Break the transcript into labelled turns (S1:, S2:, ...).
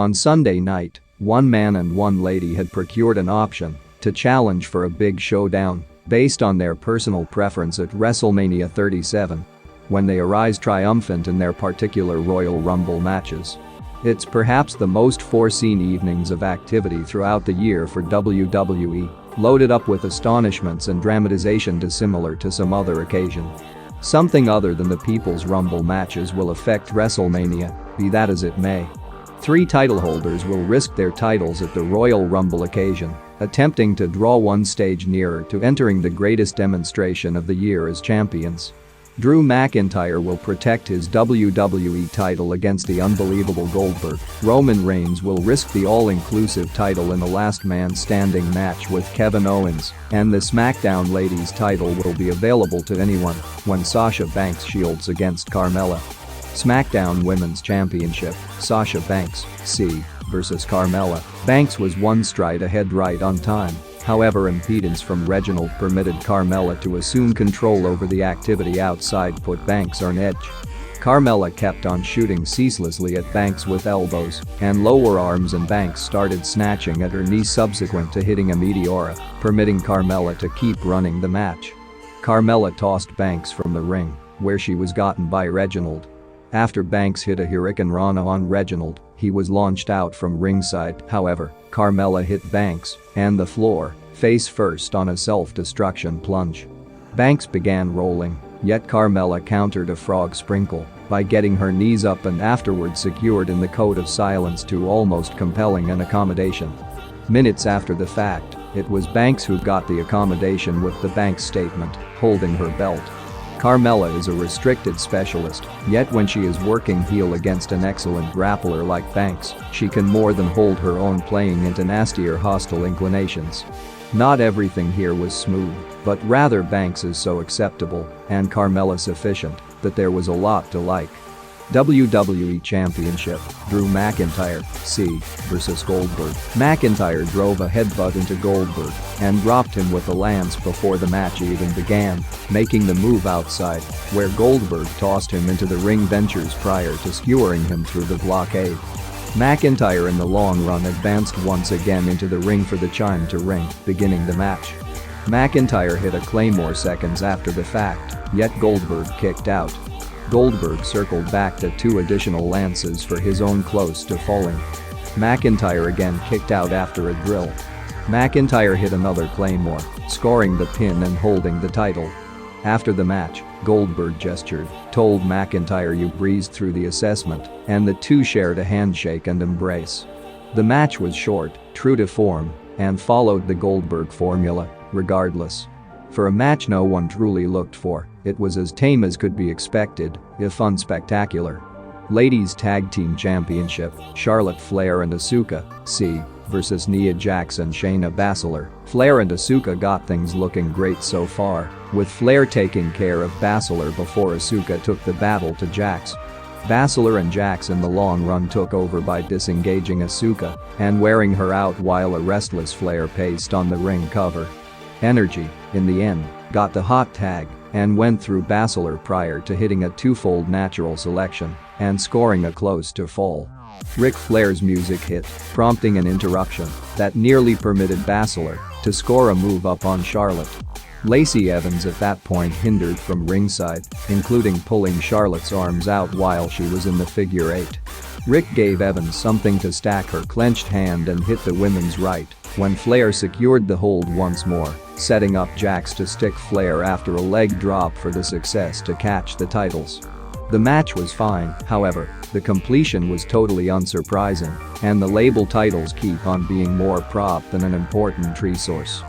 S1: On Sunday night, one man and one lady had procured an option to challenge for a big showdown based on their personal preference at WrestleMania 37 when they arise triumphant in their particular Royal Rumble matches. It's perhaps the most foreseen evenings of activity throughout the year for WWE, loaded up with astonishments and dramatization dissimilar to some other occasion. Something other than the People's Rumble matches will affect WrestleMania, be that as it may. 3 title holders will risk their titles at the Royal Rumble occasion, attempting to draw one stage nearer to entering the greatest demonstration of the year as champions. Drew McIntyre will protect his WWE title against the unbelievable Goldberg. Roman Reigns will risk the all-inclusive title in a last man standing match with Kevin Owens, and the SmackDown Ladies title will be available to anyone when Sasha Banks shields against Carmella. SmackDown Women's Championship, Sasha Banks, vs Carmella. Banks was one stride ahead right on time. However, impedance from Reginald permitted Carmella to assume control over the activity outside, put Banks on edge. Carmella kept on shooting ceaselessly at Banks with elbows and lower arms, and Banks started snatching at her knee subsequent to hitting a Meteora, permitting Carmella to keep running the match. Carmella tossed Banks from the ring, where she was gotten by Reginald. After Banks hit a huricanrana on Reginald, he was launched out from ringside. However, Carmella hit Banks and the floor, face first on a self-destruction plunge. Banks began rolling, yet Carmella countered a frog sprinkle by getting her knees up and afterward secured in the code of silence to almost compelling an accommodation. Minutes after the fact, it was Banks who got the accommodation with the Banks statement, holding her belt. Carmella is a restricted specialist, yet when she is working heel against an excellent grappler like Banks, she can more than hold her own, playing into nastier hostile inclinations. Not everything here was smooth, but rather Banks is so acceptable and Carmella sufficient that there was a lot to like. WWE Championship, Drew McIntyre, vs Goldberg. McIntyre drove a headbutt into Goldberg and dropped him with a lance before the match even began, making the move outside, where Goldberg tossed him into the ring ventures prior to skewering him through the blockade. McIntyre in the long run advanced once again into the ring for the chime to ring, beginning the match. McIntyre hit a claymore seconds after the fact, yet Goldberg kicked out. Goldberg circled back to 2 additional lances for his own, close to falling. McIntyre again kicked out after a drill. McIntyre hit another claymore, scoring the pin and holding the title. After the match, Goldberg gestured, told McIntyre you breezed through the assessment, and the two shared a handshake and embrace. The match was short, true to form, and followed the Goldberg formula, regardless. For a match no one truly looked for, it was as tame as could be expected, if unspectacular. Ladies Tag Team Championship, Charlotte Flair and Asuka, vs Nia Jax and Shayna Baszler. Flair and Asuka got things looking great so far, with Flair taking care of Baszler before Asuka took the battle to Jax. Baszler and Jax in the long run took over by disengaging Asuka and wearing her out while a restless Flair paced on the ring cover. Energy, in the end, got the hot tag and went through Baszler prior to hitting a twofold natural selection and scoring a close to fall. Ric Flair's music hit, prompting an interruption that nearly permitted Baszler to score a move up on Charlotte. Lacey Evans at that point hindered from ringside, including pulling Charlotte's arms out while she was in the figure 8. Ric gave Evans something to stack her clenched hand and hit the women's right when Flair secured the hold once more, setting up Jax to stick Flair after a leg drop for the success to catch the titles. The match was fine, however, the completion was totally unsurprising, and the label titles keep on being more prop than an important resource.